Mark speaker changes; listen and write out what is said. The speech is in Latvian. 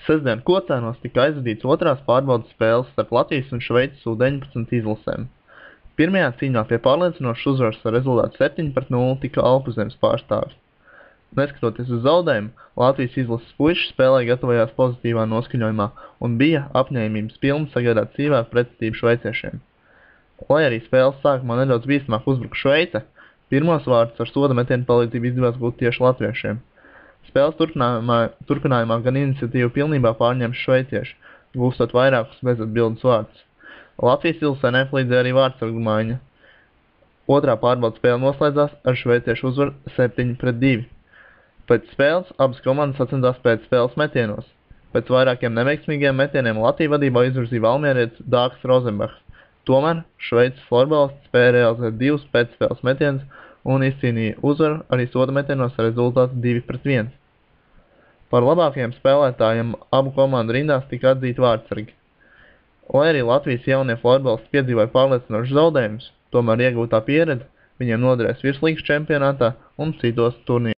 Speaker 1: Sestdien Kocēnos tika aizvadīts otrās pārbaudes spēles starp Latvijas un Šveices U-19 izlasēm. Pirmajā cīņā pie pārliecinošas uzvaras ar rezultātu 7-0 tika Alpuzemes pārstāvis. Neskatoties uz zaudējumu, Latvijas izlases puiši spēlē gatavojās pozitīvā noskaņojumā un bija apņēmības pilni sagādāt sīvāku pretestību šveiciešiem. Lai arī spēles sākumā nedaudz bīstamāk uzbruka Šveice, pirmos vārdus ar soda metienu palīdzību izdevās gūt tieši latviešiem. Spēles turpinājumā gan iniciatīvu pilnībā pārņēma šveicieši, gūstot vairākus bezatbildes vārdus. Latvijas izlasē nepalīdzēja arī vārdsargu maiņa. Otrā pārbaudes spēle noslēdzās ar šveiciešu uzvaru 7-2. Pēc spēles abas komandas sacensās pēc spēles metienos. Pēc vairākiem neveiksmīgiem metieniem Latviju vadībā izvirzīja valmierietis Dārgs Rozenbachs. Tomēr Šveices florbalists spēja realizēt divus pēcspēles metienus un izcīnīja uzvaru arī soda metienos ar rezultātu 2-1. Par labākajiem spēlētājiem abu komandu rindās tika atzīti vārdsargi. Lai arī Latvijas jaunie florbalisti piedzīvoja pārliecinošus zaudējumus, tomēr iegūtā pieredze viņiem noderēs virslīgas čempionātā un citos turnīros.